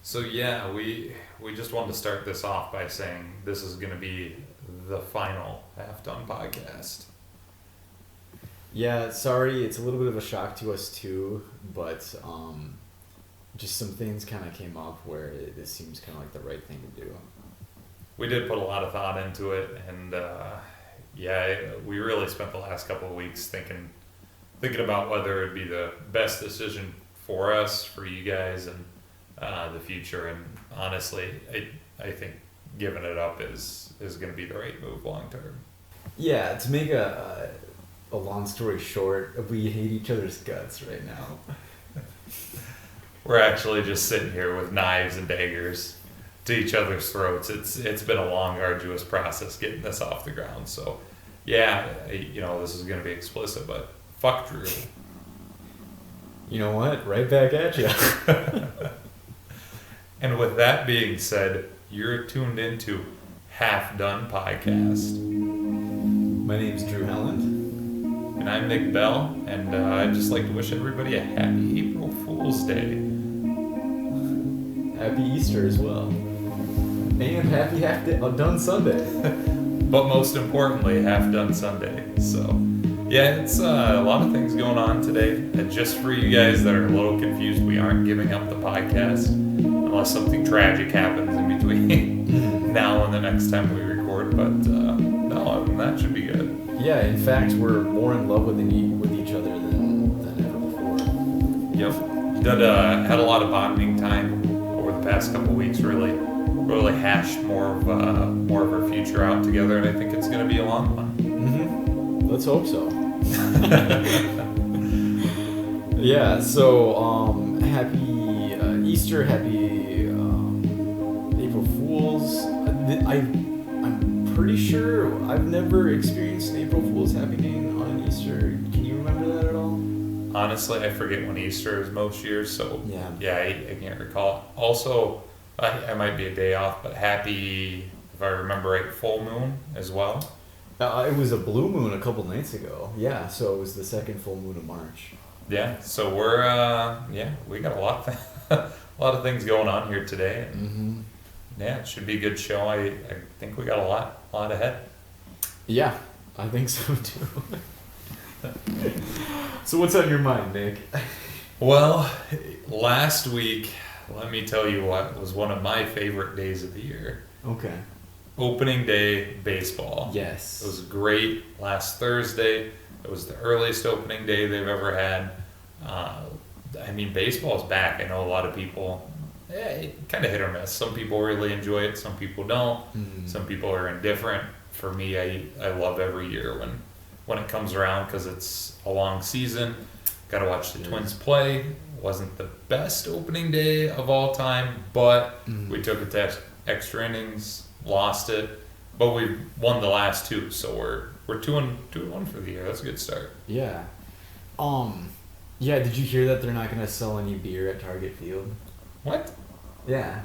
So yeah, we just wanted to start this off by saying this is going to be the final Half Done podcast. Yeah, sorry, it's a little bit of a shock to us too, but just some things kind of came up where this seems kind of like the right thing to do. We did put a lot of thought into it, and we really spent the last couple of weeks thinking about whether it'd be the best decision for us, for you guys, and the future. And honestly, I think giving it up is going to be the right move long term. Yeah, to make a long story short, we hate each other's guts right now. We're actually just sitting here with knives and daggers to each other's throats. It's been a long, arduous process getting this off the ground. So, yeah, this is going to be explicit, but fuck Drew. You know what? Right back at you. And with that being said, you're tuned into Half Done Podcast. My name's Drew Helland. And I'm Nick Bell, and I'd just like to wish everybody a happy April Fool's Day. Happy Easter as well. And happy Done Sunday. But most importantly, Half Done Sunday. So, yeah, it's a lot of things going on today. And just for you guys that are a little confused, we aren't giving up the podcast unless something tragic happens in between now and the next time we record. But no, that should be good. Yeah, in fact, we're more in love with each other than ever before. Yep. Had a lot of bonding time over the past couple weeks. Really hashed more of our future out together, and I think it's going to be a long one. Mm-hmm. Let's hope so. Yeah. So happy Easter, happy April Fools. I'm pretty sure I've never experienced an April Fool's happening on an Easter. Can you remember that at all? Honestly, I forget when Easter is most years, so yeah, I can't recall. Also, I might be a day off, but happy, if I remember right, full moon as well. It was a blue moon a couple nights ago. Yeah, so it was the second full moon of March. Yeah, so we're we got a lot of things going on here today. And yeah, it should be a good show. I think we got a lot ahead. Yeah, I think so too. So what's on your mind, Nick? Well, last week, let me tell you what was one of my favorite days of the year. Okay. Opening day baseball. Yes. It was great last Thursday. It was the earliest opening day they've ever had. Baseball's back. I know a lot of people, kind of hit or miss. Some people really enjoy it. Some people don't. Mm-hmm. Some people are indifferent. For me, I love every year when it comes around because it's a long season. Got to watch the Twins play. Wasn't the best opening day of all time, but we took it to extra innings, lost it, but we won the last two, so we're 2-1 for the year. That's a good start. Yeah. Yeah, did you hear that they're not going to sell any beer at Target Field? What? Yeah.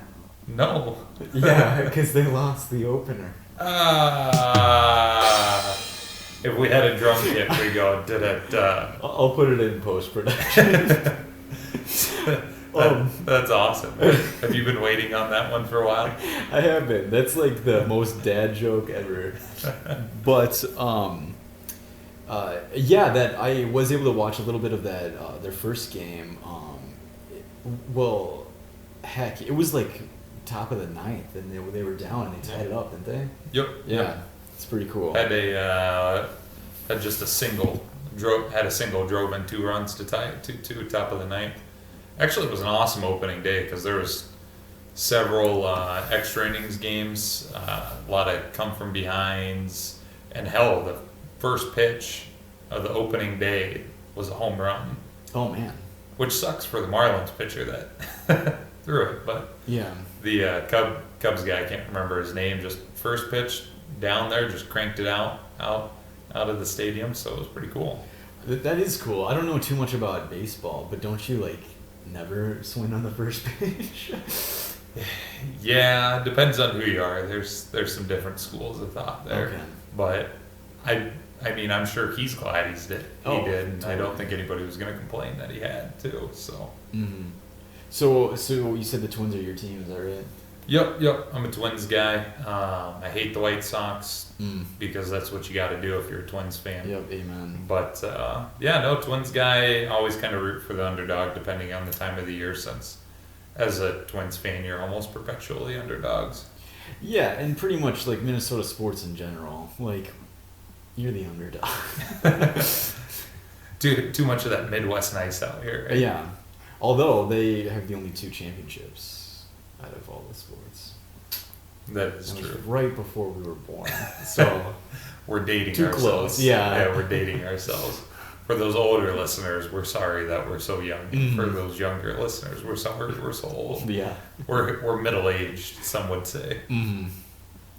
No. Yeah, because they lost the opener. If we had a drum kit, we go, did it... I'll put it in post-production. That's awesome. Have you been waiting on that one for a while? I have been. That's like the most dad joke ever. But that I was able to watch a little bit of that their first game. It was like top of the ninth, and they were down and they tied it up, didn't they? Yep. Yeah, it's pretty cool. Had just a single drove in 2 runs to tie it to top of the ninth. Actually, it was an awesome opening day because there was several extra innings games, a lot of come from behinds, and hell, the first pitch of the opening day was a home run. Oh man! Which sucks for the Marlins pitcher that threw it, but yeah, the Cubs guy, I can't remember his name, just first pitch down there, just cranked it out of the stadium, so it was pretty cool. That is cool. I don't know too much about baseball, but don't you never swing on the first pitch? Yeah, depends on who you are. There's some different schools of thought there. Okay. But I'm sure he's glad he did. Totally. And I don't think anybody was going to complain that he had too. So. Mm-hmm. So you said the Twins are your team, is that right? Yep. I'm a Twins guy. I hate the White Sox Mm. because that's what you got to do if you're a Twins fan. Yep, amen. But no, Twins guy. Always kind of root for the underdog, depending on the time of the year. Since as a Twins fan, you're almost perpetually underdogs. Yeah, and pretty much like Minnesota sports in general. Like, you're the underdog. Too much of that Midwest nice out here. Right? Yeah. Although they have the only 2 championships out of all the sports. That is That was true. right before we were born. So We're dating Too ourselves. close, yeah. We're dating ourselves. For those older listeners, we're sorry that we're so young. Mhm. For those younger listeners, we're sorry we're so old. yeah. We're middle aged, some would say. Mm-hmm.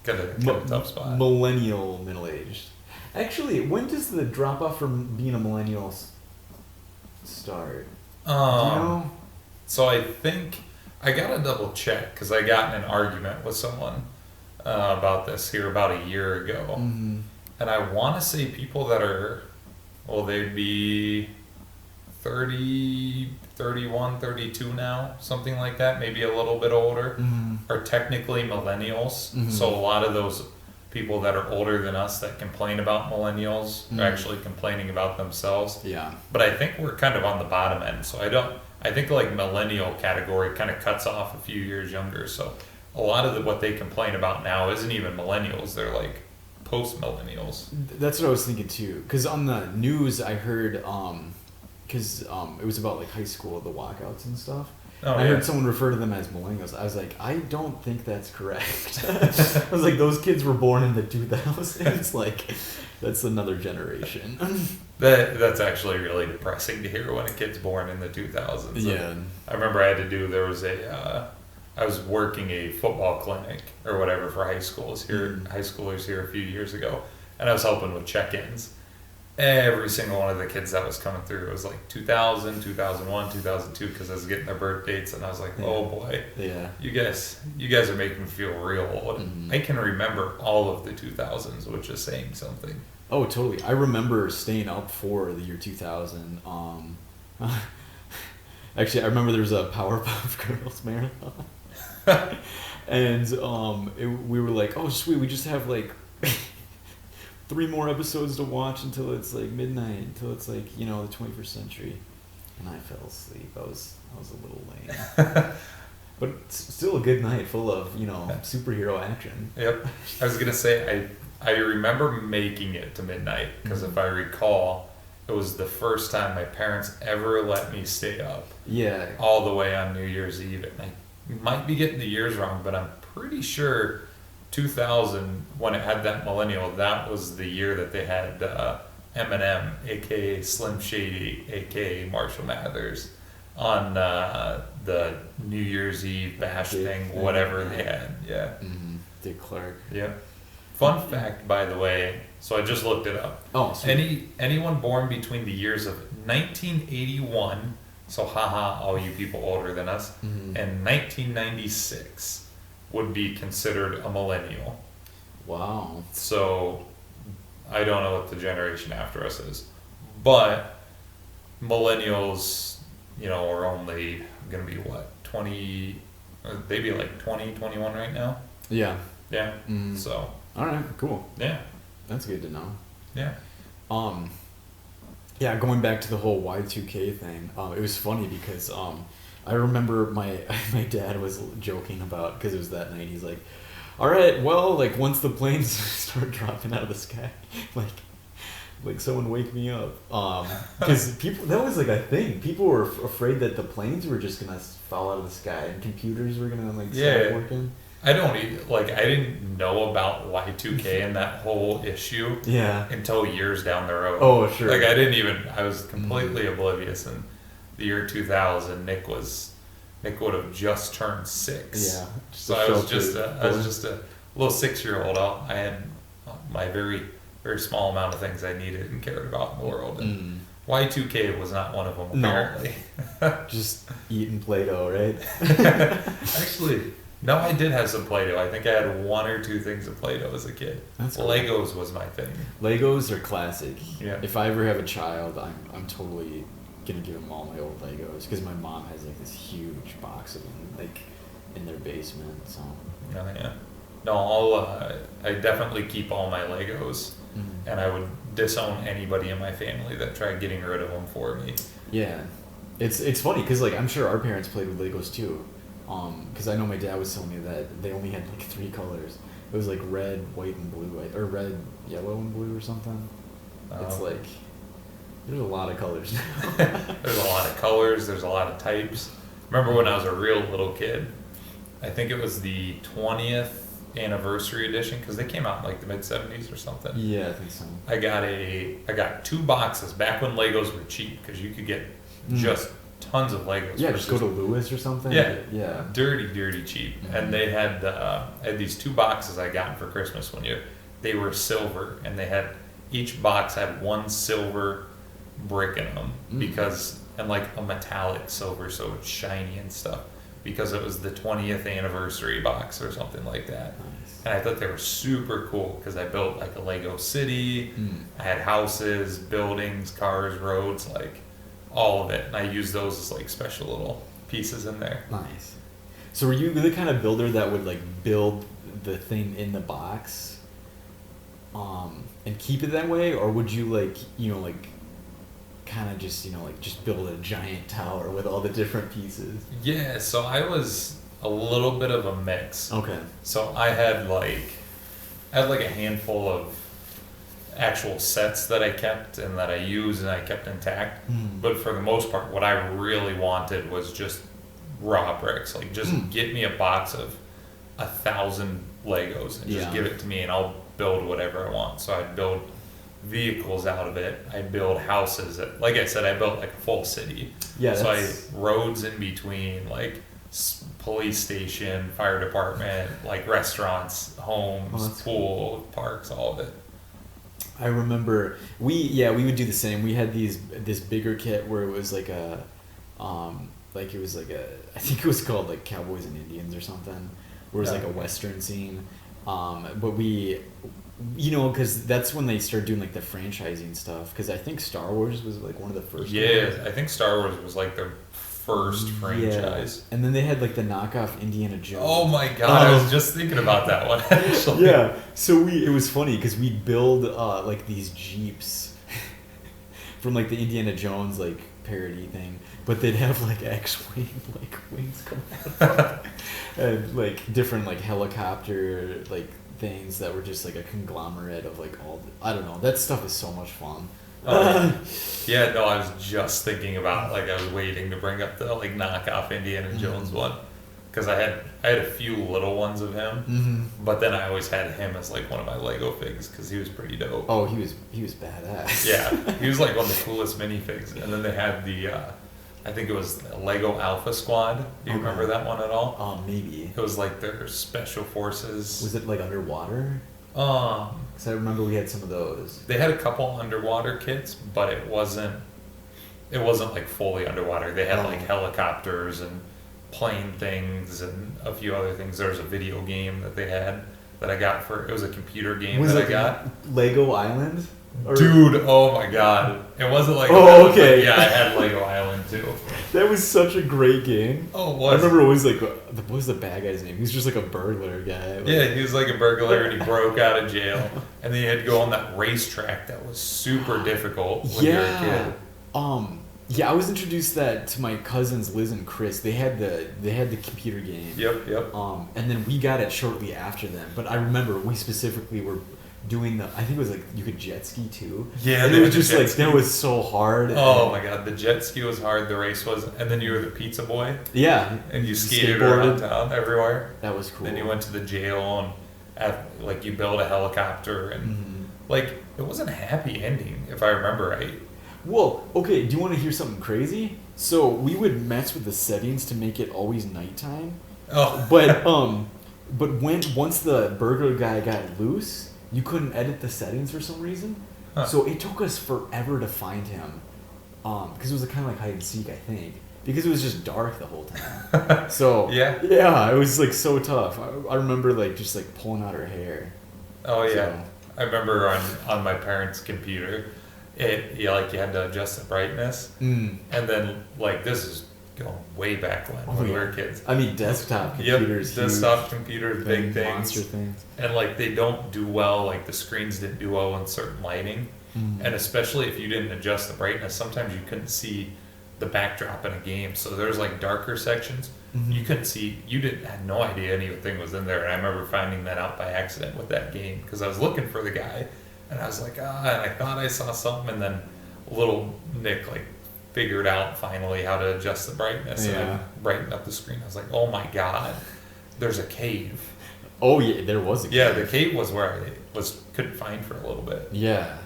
Got a tough spot. Millennial middle-aged. Actually, when does the drop-off from being a millennial start? Do you know? So I think I gotta double check because I got in an argument with someone about this here about a year ago, Mm-hmm. and I want to say people that are, well, they'd be 30, 31, 32 now, something like that, maybe a little bit older, Mm-hmm. are technically millennials. Mhm. So a lot of those people that are older than us that complain about millennials Mhm. are actually complaining about themselves. Yeah. But I think we're kind of on the bottom end. So I think like millennial category kind of cuts off a few years younger. So a lot of what they complain about now isn't even millennials. They're like post millennials. That's what I was thinking too. Because on the news, I heard, because it was about like high school, the walkouts and stuff. Oh, I yeah. heard someone refer to them as millennials. I was like, I don't think that's correct. I was like, those kids were born in the 2000s. Like, that's another generation. That's actually really depressing to hear when a kid's born in the 2000s. Yeah. I remember there was I was working a football clinic or whatever for high schoolers here a few years ago, and I was helping with check-ins. Every single one of the kids that was coming through, it was like 2000, 2001, 2002, because I was getting their birth dates, and I was like, oh boy, Yeah. you guys are making me feel real old. Mhm. I can remember all of the 2000s, which is saying something. Oh, totally. I remember staying up for the year 2000. Actually, I remember there was a Powerpuff Girls marathon. And we were like, oh, sweet, we just have like 3 more episodes to watch until it's like midnight, until it's like, the 21st century. And I fell asleep. I was a little lame. But it's still a good night full of, superhero action. Yep. I was gonna say I remember making it to midnight because if I recall, it was the first time my parents ever let me stay up Yeah. all the way on New Year's Eve. And I might be getting the years wrong, but I'm pretty sure 2000 when it had that millennial, that was the year that they had Eminem, aka Slim Shady, aka Marshall Mathers, on the New Year's Eve bash Dick thing, thing, whatever yeah. they had. Yeah. Mm-hmm. Dick Clark. Yeah. Fun fact, by the way, so I just looked it up. Oh, sweet. Anyone born between the years of 1981, so haha, all you people older than us, Mhm. and 1996 would be considered a millennial. Wow. So I don't know what the generation after us is, but millennials, are only gonna be what, 20? They'd be like 20, 21 right now. Yeah. Yeah. Mm. So All right. Cool. yeah, That's good to know. yeah. Yeah, going back to the whole Y2K thing, it was funny because I remember my dad was joking about, because it was that night, he's like, all right, well, like once the planes start dropping out of the sky, like someone wake me up, because that was like a thing. People were afraid that the planes were just gonna fall out of the sky and computers were gonna start Yeah. working. I didn't know about Y2K and that whole issue Yeah. until years down the road. Oh, sure. I was completely oblivious. In the year 2000, Nick would have just turned 6. Yeah. So I was just a little 6-year-old. I had my very, very small amount of things I needed and cared about in the world. And Y2K was not one of them, No. apparently. Just eating Play-Doh, right? Actually, no, I did have some Play-Doh. I think I had 1 or 2 things of Play-Doh as a kid. That's cool. Legos was my thing. Legos are classic. Yeah. If I ever have a child, I'm totally gonna give him all my old Legos because my mom has like this huge box of them like in their basement. So. Oh, yeah. No, I definitely keep all my Legos, and I would disown anybody in my family that tried getting rid of them for me. Yeah, it's funny because like I'm sure our parents played with Legos too, because I know my dad was telling me that they only had like 3 colors. It was like red, white, and blue, or red, yellow, and blue, or something. It's like there's a lot of colors now. There's a lot of colors. There's a lot of types. Remember when I was a real little kid? I think it was the 20th anniversary edition because they came out in like the mid 70s or something. Yeah, I think so. I got 2 boxes back when Legos were cheap because you could get just tons of Legos. Yeah, just go to Lewis or something. Yeah. Dirty cheap. And they had these 2 boxes I got for Christmas one year. They were silver, and they had each box had 1 silver brick in them because and like a metallic silver, so it's shiny and stuff. Because it was the 20th anniversary box or something like that. Nice. And I thought they were super cool because I built like a Lego city. I had houses, buildings, cars, roads, like all of it. And I used those as like special little pieces in there. Nice. So were you the kind of builder that would like build the thing in the box and keep it that way? Or would you like, like kind of just just build a giant tower with all the different pieces? Yeah, so I was a little bit of a mix. Okay. So I had like a handful of actual sets that I kept and that I used and I kept intact. But for the most part, what I really wanted was just raw bricks. Like just get me a box of 1,000 Legos and just give it to me and I'll build whatever I want. So I'd build vehicles out of it. I build houses. Like I said, I built like a full city. Yeah. So roads in between, like police station, fire department, like restaurants, homes, pool, parks, all of it. I remember we would do the same. We had this bigger kit where it was like a I think it was called like Cowboys and Indians or something, where it was like a Western scene. But we, because that's when they started doing like the franchising stuff. Because I think Star Wars was like one of the first. Yeah, ones. I think Star Wars was like their first franchise. Yeah. And then they had like the knockoff Indiana Jones. Oh my god, I was just thinking about that one actually. Yeah, so it was funny because we'd build like these Jeeps from like the Indiana Jones like parody thing, but they'd have like X-wing like wings come out and like different like helicopter like things that were just like a conglomerate of like I don't know, that stuff is so much fun. Yeah, no, I was just thinking about like I was waiting to bring up the like knockoff Indiana Jones one because I had a few little ones of him, but then I always had him as like one of my Lego figs because he was pretty dope. Oh, he was badass. Yeah, he was like one of the coolest minifigs. And then they had the I think it was Lego Alpha Squad. Do you remember that one at all? Maybe. It was like their special forces. Was it like underwater? Because I remember we had some of those. They had a couple underwater kits, but it wasn't like fully underwater. They had like helicopters and plane things and a few other things. There was a video game that they had that I got it was a computer game that I got. Lego Island? Dude, oh my god. It wasn't like okay. Yeah, I had Lego Island too. That was such a great game. Oh, it was. I remember always like, what was the bad guy's name? He was just like a burglar guy. Like, yeah, he was like a burglar and he broke out of jail. And then he had to go on that racetrack that was super difficult when you were a kid. Yeah, I was introduced that to my cousins Liz and Chris. They had the computer game. Yep. And then we got it shortly after them. But I remember we specifically were doing I think it was like you could jet ski too. Yeah, and it was just like that was so hard. Oh my god, the jet ski was hard. The race was, and then you were the pizza boy. Yeah, and you skated around town everywhere. That was cool. Then you went to the jail and like you built a helicopter and like it wasn't a happy ending if I remember right. Well, okay. Do you want to hear something crazy? So we would mess with the settings to make it always nighttime. Oh, but once the burglar guy got loose, you couldn't edit the settings for some reason. So it took us forever to find him. Because it was kind of like hide and seek, I think. Because it was just dark the whole time. So yeah, it was like so tough. I remember like just like pulling out her hair. Oh yeah, I remember on my parents' computer, like you had to adjust the brightness, and then like this is going way back when we were kids. I mean, desktop computers. Yep, desktop computers, big things, monster things, and like they don't do well. Like the screens didn't do well in certain lighting, and especially if you didn't adjust the brightness, sometimes you couldn't see the backdrop in a game. So there's like darker sections you couldn't see. You had no idea anything was in there. And I remember finding that out by accident with that game because I was looking for the guy, and I was like, and I thought I saw something, and then little Nick like figured out finally how to adjust the brightness and brighten up the screen. I was like, oh my god, there's a cave. Oh yeah, there was a cave. Yeah, the cave was where I couldn't find for a little bit. Yeah.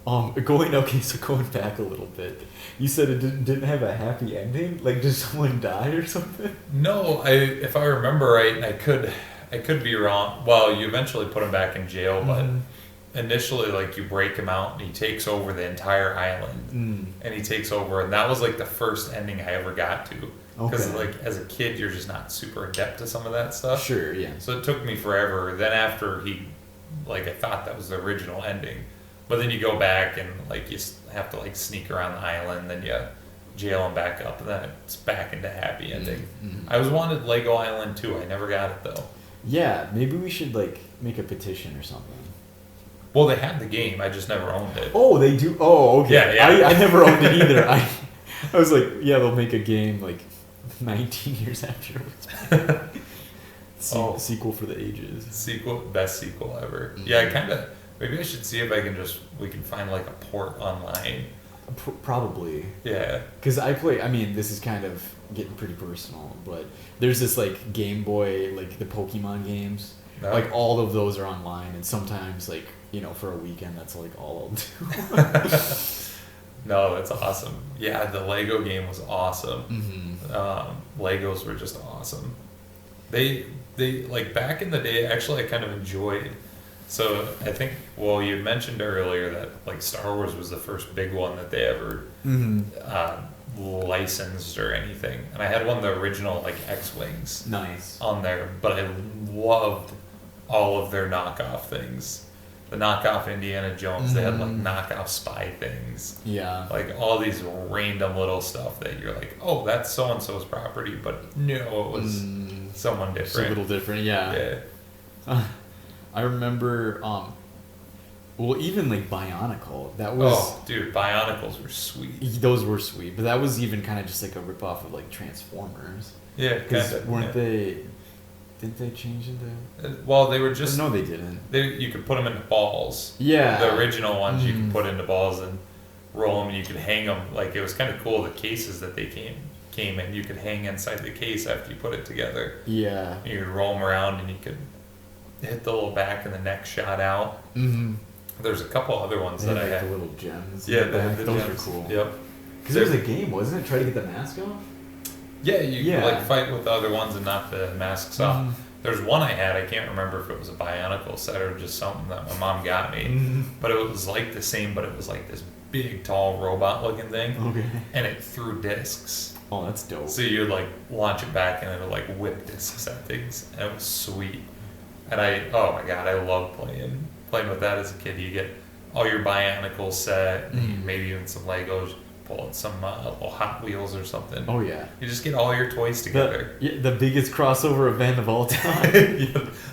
Going back a little bit, you said it didn't have a happy ending. Like, did someone die or something? No, if I remember right, and I could be wrong. Well, you eventually put him back in jail, but initially, like, you break him out and he takes over the entire island, and he takes over, and that was like the first ending I ever got to. Because like as a kid, you're just not super adept to some of that stuff. Sure, yeah. So it took me forever. Then after I thought that was the original ending. But then you go back and like you have to like sneak around the island, then you jail him back up, and then it's back into happy ending. I always wanted Lego Island too. I never got it though. Yeah, maybe we should like make a petition or something. Well, they had the game. I just never owned it. Oh, they do. Oh, okay. Yeah. I never owned it either. I was like, yeah, they'll make a game like 19 years afterwards. Sequel for the ages. Best sequel ever. Yeah, maybe I should see if we can find like a port online. Probably. Yeah. Because this is kind of getting pretty personal, but there's this like Game Boy, like the Pokemon games. No. Like all of those are online, and sometimes like, for a weekend, that's like all I'll do. No, that's awesome. Yeah, the Lego game was awesome. Legos were just awesome. They like back in the day, actually I kind of enjoyed. So I think, you mentioned earlier that like Star Wars was the first big one that they ever licensed or anything. And I had one of the original like X-Wings on there, but I loved all of their knockoff things. The knockoff Indiana Jones, they had like knockoff spy things. Yeah. Like all these random little stuff that you're like, oh, that's so-and-so's property, but no, it was someone different. It's a little different, yeah. I remember, even like Bionicle, that was... Oh, dude, Bionicles were sweet. Those were sweet, but that was even kind of just like a ripoff of like Transformers. Yeah, because weren't they... Didn't they change into... Well, they were just... No, they didn't. You could put them into balls. Yeah. The original ones you could put into balls and roll them, and you could hang them. Like, it was kind of cool, the cases that they came in. You could hang inside the case after you put it together. Yeah. You could roll them around, and you could hit the little back and the neck shot out. There's a couple other ones that I had. The little gems. Yeah, those are cool. Yep. Because there was a game, wasn't it? Try to get the mask off? Yeah, you could like fight with the other ones and knock the masks off. There's one I had, I can't remember if it was a Bionicle set or just something that my mom got me. But it was like the same, but it was like this big, tall, robot-looking thing. Okay. And it threw discs. Oh, that's dope. So you'd like launch it back and it would like whip discs at things. And it was sweet. And oh my god, I love playing with that as a kid. You get all your Bionicles set, and maybe even some Legos, pull out some little Hot Wheels or something. Oh yeah. You just get all your toys together. The biggest crossover event of all time.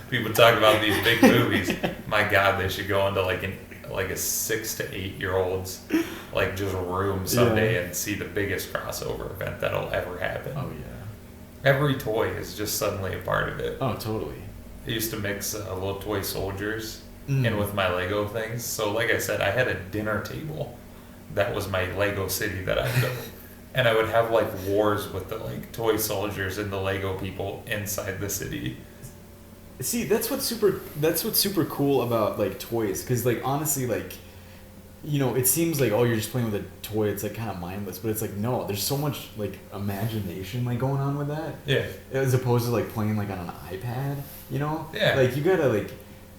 People talk about these big movies. My god, they should go into like a 6 to 8 year old's like just room someday and see the biggest crossover event that'll ever happen. Oh yeah. Every toy is just suddenly a part of it. Oh totally. I used to mix little toy soldiers in with my Lego things. So like I said, I had a dinner table that was my Lego city that I built. And I would have like wars with the like toy soldiers and the Lego people inside the city. See, that's what's super cool about like toys, because like honestly, like, it seems like, oh, you're just playing with a toy, it's like kind of mindless, but it's like, no, there's so much like imagination like going on with that. Yeah. As opposed to like playing like on an iPad, Yeah. Like you gotta like,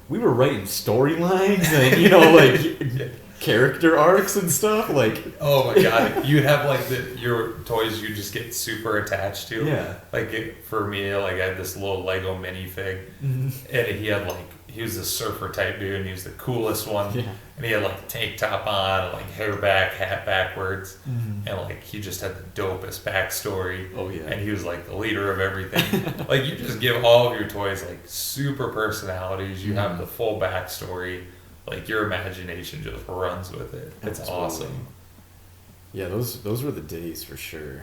we were writing storylines and like character arcs and stuff, like. Oh my god, you have like your toys you just get super attached to. Yeah. Like for me, like I had this little Lego minifig, and he had like he was the surfer type dude, and he was the coolest one. Yeah. And he had like a tank top on, like hair back, hat backwards, Mhm. and like he just had the dopest backstory. Oh, yeah. And he was like the leader of everything. Like you just give all of your toys like super personalities. You have Mhm. the full backstory. Like your imagination just runs with it. It's Absolutely. awesome. Yeah, those were the days for sure.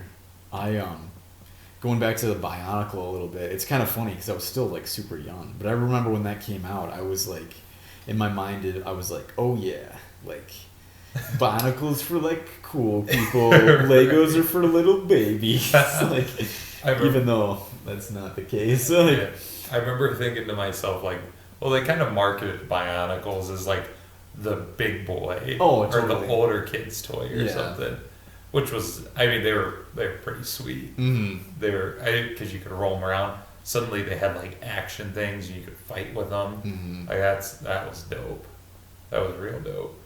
I going back to the Bionicle a little bit. It's kind of funny because I was still like super young, but I remember when that came out, I was like, in my mind, I was like, oh yeah, like Bionicles for like cool people, Legos are for little babies. Like, I remember- even though that's not the case. Like, Yeah. I remember thinking to myself, like, well, they kind of marketed Bionicles as like the big boy Oh, or the totally. older kid's toy or Yeah. something, which was, I mean, they were pretty sweet. mhm. They were, because you could roll them around. Suddenly they had like action things, and you could fight with them. Mhm. Like that was dope. That was real dope.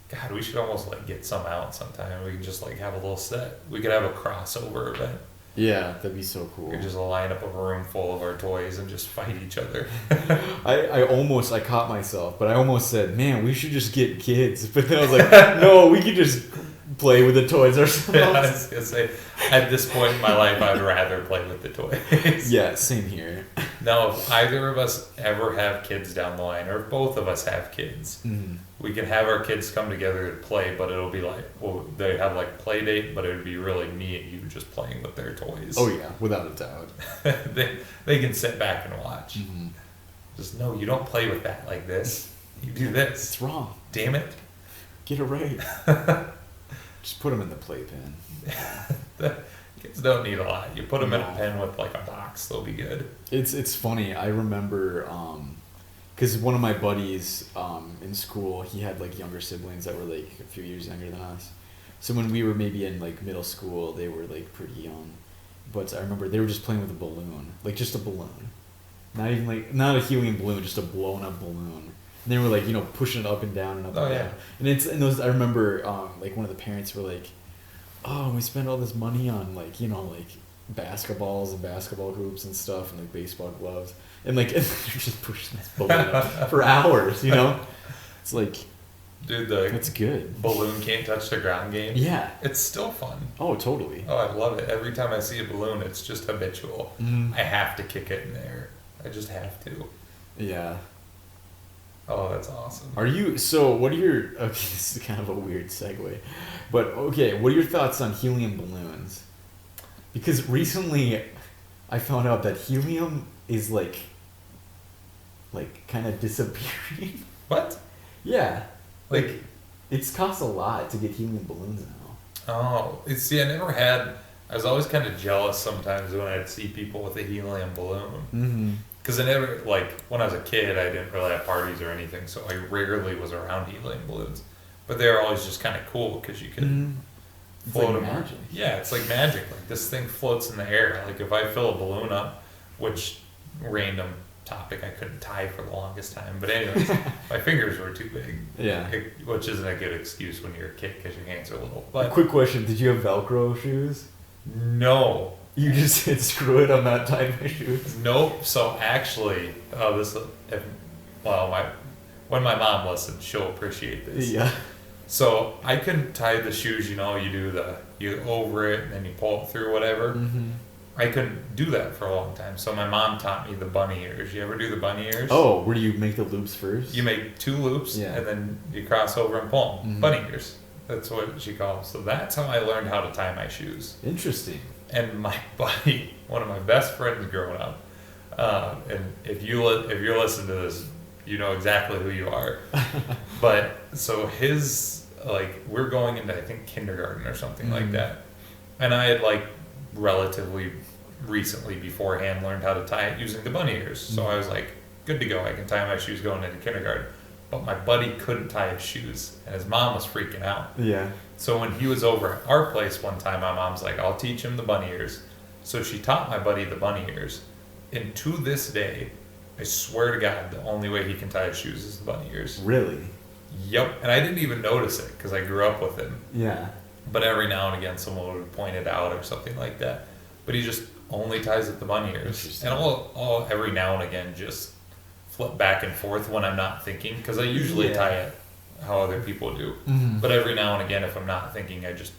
God, we should almost like get some out sometime. We could just like have a little set. We could have a crossover event. Yeah, that'd be so We cool. could just line up a room full of our toys and just fight each other. I caught myself, but I almost said, man, we should just get kids. But then I was like, no, we could just play with the toys ourselves. Yeah, I was gonna say, at this point in my life, I'd rather play with the toys. Yeah, same here. Now, if either of us ever have kids down the line, or if both of us have kids, Mhm. we can have our kids come together to play, but it'll be like, well, they have like play date, but it would be really me and you just playing with their toys. Oh yeah, without a doubt. they can sit back and watch. Mhm. Just no, you don't play with that like this. You do this. It's wrong. Damn it. Get a right. Just put them in the playpen. The kids don't need a lot. You put them in a No. pen with like a box, they'll be good. It's funny. I remember because one of my buddies in school, he had like younger siblings that were like a few years younger than us. So when we were maybe in like middle school, they were like pretty young. But I remember they were just playing with a balloon, like just a balloon, not even like not a helium balloon, just a blown up balloon. And they were like pushing it up and down and up Oh, and yeah. down. And those I remember like one of the parents were like, oh, we spent all this money on like like basketballs and basketball hoops and stuff and like baseball gloves and like they're just pushing this balloon up for hours. It's like Dude, the that's good. balloon can't touch the ground game. Yeah. It's still fun. Oh, totally. Oh, I love it. Every time I see a balloon, it's just habitual. Mhm. I have to kick it in the air. I just have to. Yeah. Oh, that's awesome. Are you so? What are your? Okay, this is kind of a weird segue, but okay. What are your thoughts on helium balloons? Because recently, I found out that helium is like kind of disappearing. What? Yeah, Like, it's cost a lot to get helium balloons now. oh, see, I never had. I was always kind of jealous sometimes when I'd see people with a helium balloon. Mm-hmm. Because I never, like, when I was a kid, I didn't really have parties or anything, so I rarely was around helium balloons. But they were always just kind of cool because you could It's float like them. magic. Yeah, it's like magic. Like, this thing floats in the air. Like, if I fill a balloon up, which random topic I couldn't tie for the longest time. But anyways, my fingers were too big. Yeah. Which isn't a good excuse when you're a kid because your hands are little. A But quick question: did you have Velcro shoes? no. You just said, screw it, I'm not tying my shoes. Nope. So actually, when my mom listens, she'll appreciate this. Yeah. So I couldn't tie the shoes. You over it and then you pull it through whatever. Mm-hmm. I couldn't do that for a long time. So my mom taught me the bunny ears. You ever do the bunny ears? Oh, where do you make the loops first? You make 2 loops Yeah. and then you cross over and pull 'em. Mhm. Bunny ears. That's what she calls. So that's how I learned how to tie my shoes. Interesting. And my buddy, one of my best friends growing up, and if you're listening to this, you know exactly who you are. But so we're going into I think kindergarten or something like Mhm. that, and I had like relatively recently beforehand learned how to tie it using the bunny ears. So I was like, good to go. I can tie my shoes going into kindergarten. But my buddy couldn't tie his shoes, and his mom was freaking out. Yeah. So when he was over at our place one time, my mom's like, I'll teach him the bunny ears. So she taught my buddy the bunny ears. And to this day, I swear to God, the only way he can tie his shoes is the bunny ears. Really? Yep. And I didn't even notice it because I grew up with him. Yeah. But every now and again, someone would point it out or something like that. But he just only ties it the bunny ears. Interesting. And I'll every now and again just flip back and forth when I'm not thinking, because I usually tie it how other people do. Mm-hmm. But every now and again, if I'm not thinking, I just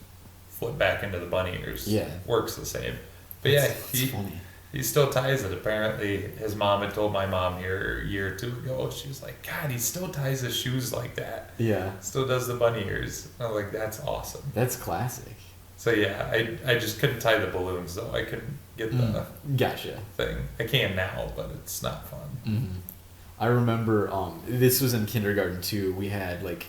flip back into the bunny ears. Yeah. Works the same. But yeah, he still ties it. Apparently, his mom had told my mom here a year or two ago, she was like, God, he still ties his shoes like that. Yeah. Still does the bunny ears. I was like, that's awesome. That's classic. So yeah, I just couldn't tie the balloons though. I couldn't get the Gotcha. thing. I can now, but it's not fun. Mm-hmm. I remember this was in kindergarten too. We had like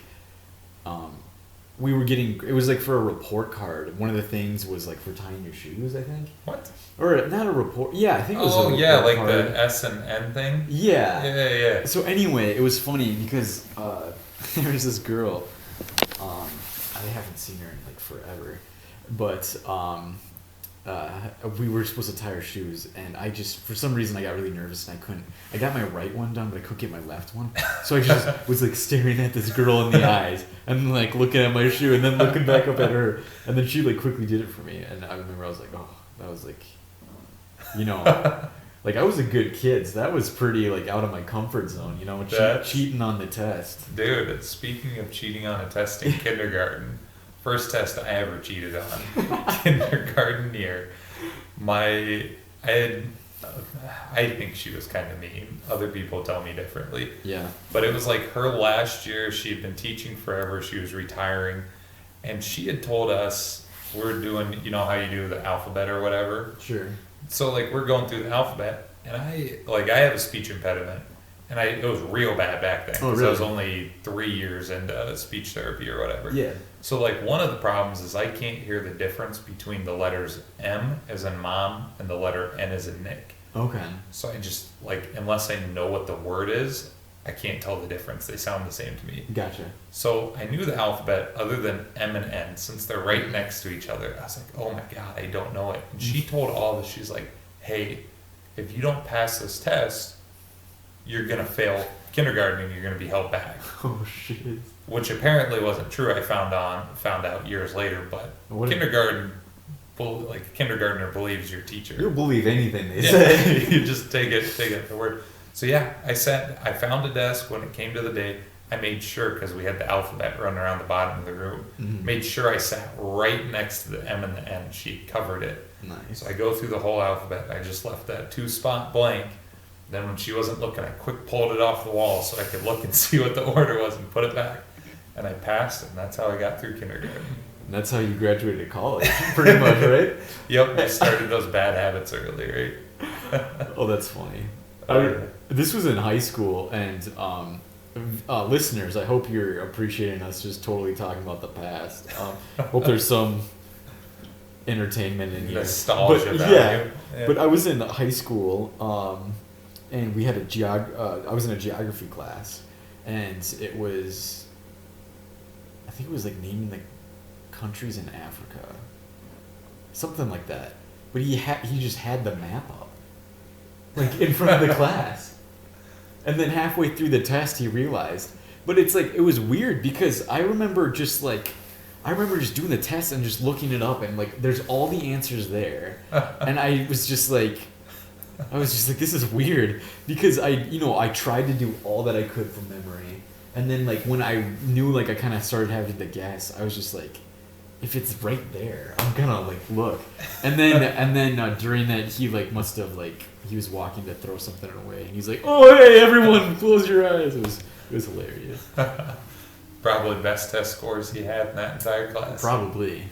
we were getting, it was like for a report card. One of the things was like for tying your shoes, I think. What? Or not a report. Yeah, I think it was a report like card. the S and N thing? Yeah. Yeah. So anyway, it was funny because there was this girl. I haven't seen her in like forever. But we were supposed to tie our shoes, and I just, for some reason, I got really nervous and I got my right one done, but I couldn't get my left one. So I just was like staring at this girl in the eyes and like looking at my shoe and then looking back up at her, and then she like quickly did it for me. And I remember I was like, oh, that was like, you know, like I was a good kid, so that was pretty like out of my comfort zone, you know, cheating on the test. Dude, speaking of cheating on a test in kindergarten, first test I ever cheated on, kindergarten year. I think she was kind of mean. Other people tell me differently. Yeah. But it was like her last year. She had been teaching forever. She was retiring, and she had told us we're doing, you know how you do the alphabet or whatever. Sure. So like we're going through the alphabet, and I have a speech impediment. And it was real bad back then, because I was only 3 years into speech therapy or whatever. Yeah. So like one of the problems is I can't hear the difference between the letters M as in mom and the letter N as in Nick. Okay. So I just like, unless I know what the word is, I can't tell the difference. They sound the same to me. Gotcha. So I knew the alphabet other than M and N, since they're right next to each other. I was like, oh my God, I don't know it. And she told all of us, she's like, hey, if you don't pass this test, you're going to fail kindergarten and you're going to be held back. Oh shit. Which apparently wasn't true. I found out years later, but kindergartner believes your teacher. You'll believe anything they say. You just take it the word. So yeah, I found a desk when it came to the day. I made sure, because we had the alphabet running around the bottom of the room, made sure I sat right next to the M and the N. She covered it. Nice. So I go through the whole alphabet. I just left that 2-spot blank. Then when she wasn't looking, I quick pulled it off the wall so I could look and see what the order was and put it back. And I passed, and that's how I got through kindergarten. And that's how you graduated college, pretty much, right? Yep, I started those bad habits early, right? Oh, that's funny. This was in high school, and listeners, I hope you're appreciating us just totally talking about the past. Hope there's some entertainment in here. Nostalgia value. Yeah, but I was in high school, and we had I was in a geography class, and it was, I think it was like naming the countries in Africa, something like that. But he just had the map up, like in front of the class, and then halfway through the test he realized. But it's like, it was weird because I remember just doing the test and just looking it up, and like there's all the answers there, and I was just like, this is weird, because I tried to do all that I could from memory, and then like when I knew, like I kind of started having to guess, I was just like, if it's right there, I'm gonna like look, and then during that he like must have like, he was walking to throw something away, and he's like, oh hey everyone, close your eyes. It was hilarious. Probably best test scores he had in that entire class. Probably,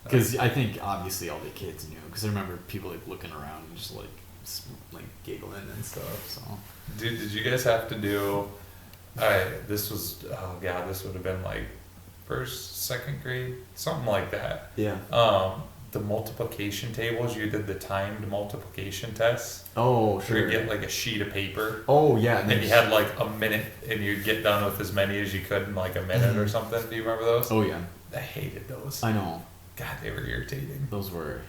because I think obviously all the kids knew, because I remember people like looking around and just like giggling and stuff. So, dude, did you guys have to do? This would have been like first, second grade, something like that. Yeah. The multiplication tables, you did the timed multiplication tests. Oh, sure. You get like a sheet of paper. Oh, yeah. And you had like a minute, and you'd get done with as many as you could in like a minute or something. Do you remember those? Oh, yeah. I hated those. I know. God, they were irritating. Those were.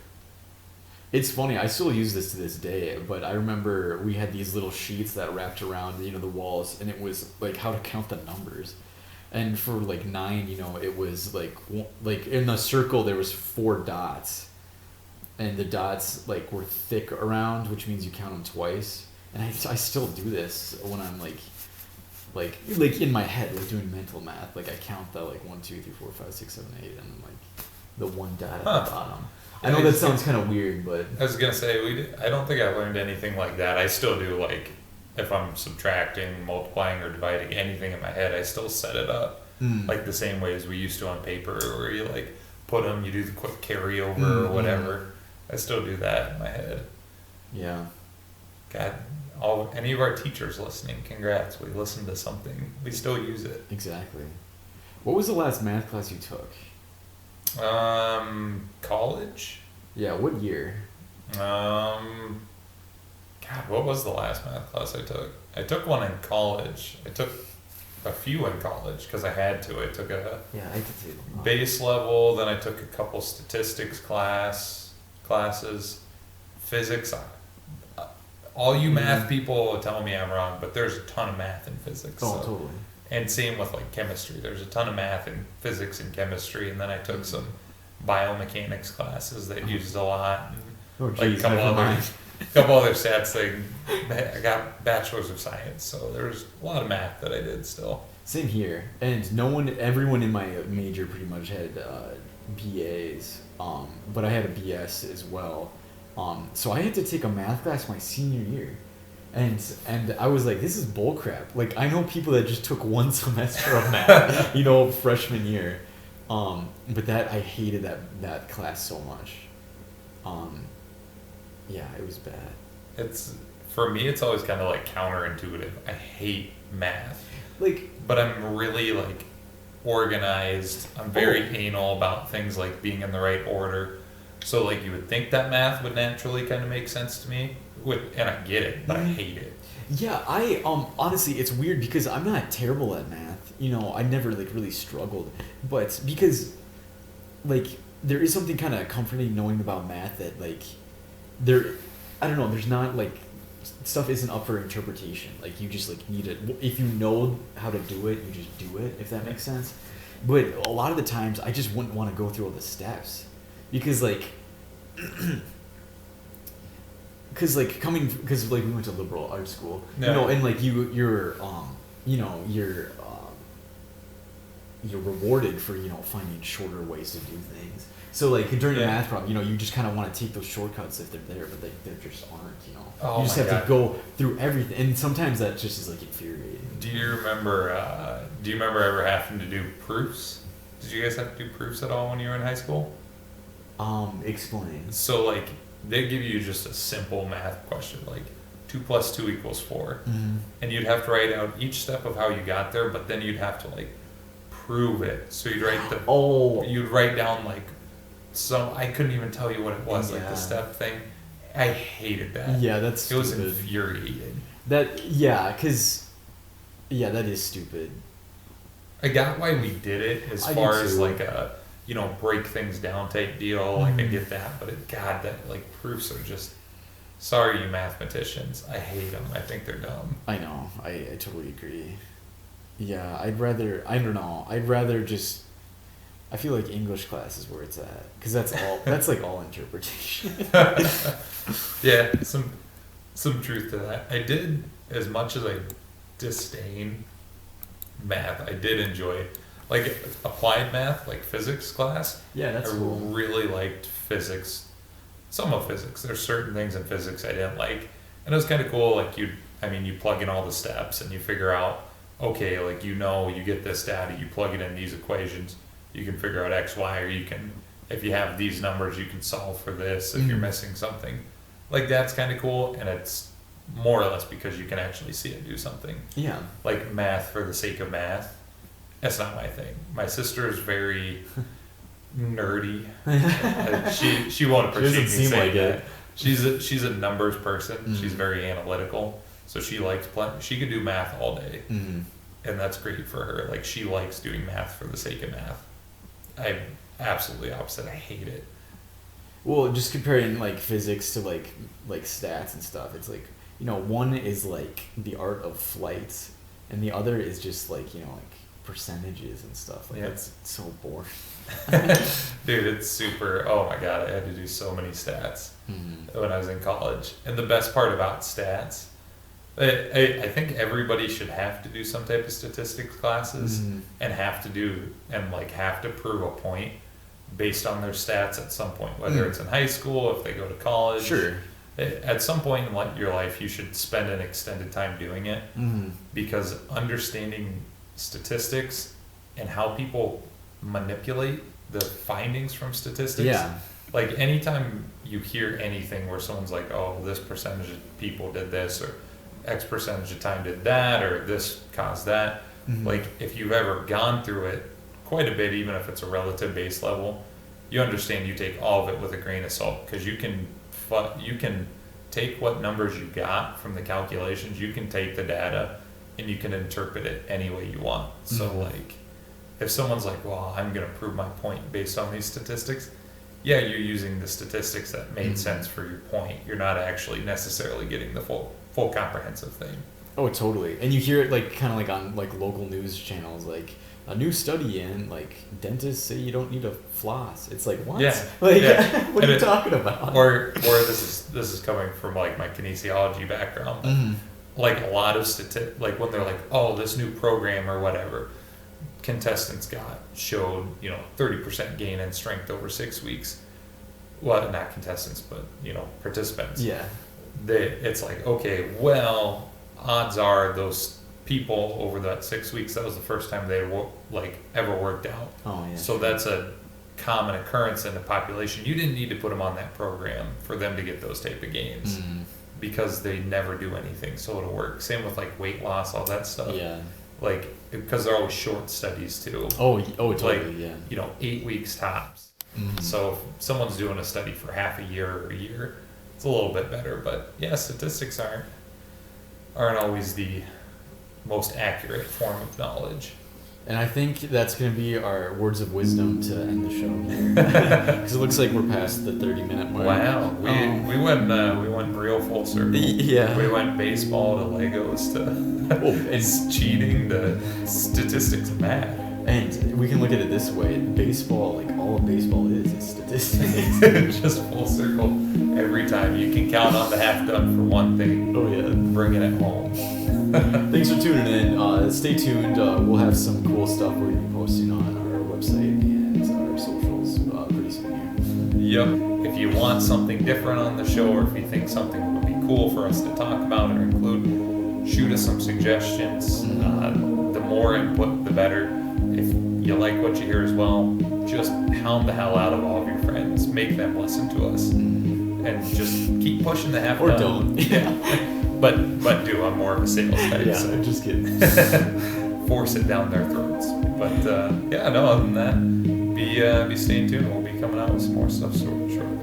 It's funny, I still use this to this day, but I remember we had these little sheets that wrapped around, the walls, and it was like how to count the numbers. And for like 9, it was like in the circle there was 4 dots, and the dots like were thick around, which means you count them twice. and I still do this when I'm like in my head, like doing mental math. Like I count the like 1, 2, 3, 4, 5, 6, 7, 8, and then like the one dot at the bottom. I know that sounds kind of weird, but I was gonna say I don't think I learned anything like that. I still do, like if I'm subtracting, multiplying, or dividing anything in my head, I still set it up like the same way as we used to on paper, where you like put them, you do the quick carryover or whatever. I still do that in my head. Yeah. God, any of our teachers listening, congrats. We listened to something. We still use it. Exactly. What was the last math class you took? College? Yeah, what year? God, what was the last math class I took? I took one in college. I took a few in college because I had to. I took a I did too. base level, then I took a couple statistics classes, physics. All you math people tell me I'm wrong, but there's a ton of math in physics. Oh, totally. And same with like chemistry. There's a ton of math in physics and chemistry, and then I took some biomechanics classes that used a lot. And Geez, like a couple other stats thing. I got bachelor's of science, so there's a lot of math that I did still. Same here, and everyone in my major pretty much had BAs, but I had a BS as well. So I had to take a math class my senior year, and I was like, this is bullcrap. Like I know people that just took one semester of math, freshman year, but I hated that class so much. Yeah, it was bad. For me, it's always kind of like counterintuitive. I hate math. Like, but I'm really like organized. I'm very anal about things like being in the right order. So like you would think that math would naturally kind of make sense to me, and I get it, but I hate it. Yeah, I honestly, it's weird because I'm not terrible at math. I never like really struggled, but because like there is something kind of comforting knowing about math that like I don't know, there's not like stuff isn't up for interpretation. Like you just like need it. If you know how to do it, you just do it, if that makes sense. But a lot of the times I just wouldn't want to go through all the steps because like because we went to liberal arts school, and like you're rewarded for finding shorter ways to do things. So like during a math problem, you just kind of want to take those shortcuts if they're there, but they just aren't. Oh, you just have to go through everything, and sometimes that just is like infuriating. Do you remember ever having to do proofs? Did you guys have to do proofs at all when you were in high school? Explain. So like they give you just a simple math question like 2 + 2 = 4, and you'd have to write out each step of how you got there, but then you'd have to like prove it. So you'd write down like I couldn't even tell you what it was, like the step thing. I hated that. Yeah, that's stupid. It was infuriating. That is stupid. I got why we did it as far as like a break things down type deal. Like I get that, but that like proofs are just, sorry you mathematicians, I hate them. I think they're dumb. I know. I totally agree. Yeah, I don't know. I'd rather just. I feel like English class is where it's at because that's like all interpretation. Yeah, some truth to that. I did, as much as I disdain math, I did enjoy it. Like applied math, like physics class. Yeah, that's cool. I really liked physics. Some of physics. There's certain things in physics I didn't like, and it was kind of cool. Like you plug in all the steps and you figure out, okay, like you get this data, you plug it in these equations. You can figure out X, Y, or you can, if you have these numbers, you can solve for this if you're missing something. Like that's kind of cool, and it's more or less because you can actually see it do something. Yeah. Like math for the sake of math, that's not my thing. My sister is very nerdy. She won't appreciate me saying that. She's a numbers person. She's very analytical, so she likes she could do math all day, and that's great for her. Like she likes doing math for the sake of math. I'm absolutely opposite. I hate it. Well, just comparing like physics to like stats and stuff, it's like one is like the art of flight, and the other is just like percentages and stuff. Like that's so boring. Dude, it's super. Oh my god, I had to do so many stats when I was in college, and the best part about stats I think everybody should have to do some type of statistics classes Mhm. and have to prove a point based on their stats at some point, whether Mm. it's in high school, if they go to college. Sure. At some point in your life, you should spend an extended time doing it, Mm-hmm. because understanding statistics and how people manipulate the findings from statistics. Yeah. Like anytime you hear anything where someone's like, oh, this percentage of people did this, or X percentage of time did that, or this caused that. Mhm. Like if you've ever gone through it quite a bit, even if it's a relative base level, you understand you take all of it with a grain of salt, because you can take what numbers you got from the calculations, you can take the data and you can interpret it any way you want. So Mhm. like if someone's like, well, I'm going to prove my point based on these statistics, yeah, you're using the statistics that made Mhm. sense for your point. You're not actually necessarily getting the full comprehensive thing. Oh, totally. And you hear it like kind of like on like local news channels, like a new study in like dentists say you don't need to floss. It's like what? Yeah, Like yeah. what And are you talking about? Or this is coming from like my kinesiology background. But Mhm. like a lot of like when they're like, oh, this new program or whatever, contestants showed 30% gain in strength over 6 weeks. Well, not contestants, but participants. Yeah. It's like, okay, well, odds are those people over that 6 weeks, that was the first time they ever worked out. Oh yeah. So that's a common occurrence in the population. You didn't need to put them on that program for them to get those type of gains, Mhm. because they never do anything, so it'll work. Same with like weight loss, all that stuff. Yeah. Like because they're always short studies too. Oh totally. Like, yeah. 8 weeks tops. Mhm. So if someone's doing a study for half a year or a year, it's a little bit better. But yeah, statistics aren't always the most accurate form of knowledge. And I think that's going to be our words of wisdom to end the show. Because it looks like we're past the 30-minute mark. Wow, we went real full circle. Yeah. We went baseball to Legos to and cheating to statistics and math. And we can look at it this way: baseball, like all of baseball is statistics. Just full circle every time. You can count on the half done for one thing. Oh yeah. Bringing it home. Thanks for tuning in. Stay tuned. We'll have some cool stuff we're gonna be posting on our website and our socials pretty soon here. Yep. If you want something different on the show, or if you think something would be cool for us to talk about or include, shoot us some suggestions. The more input, the better. If you like what you hear as well, just pound the hell out of all of your friends. Make them listen to us, and just keep pushing the half. Or done. don't. Yeah. But do. I'm more of a sales type. Yeah, So I'm just kidding. force it down their throats. But yeah, no. Other than that, be staying tuned. We'll be coming out with some more stuff shortly.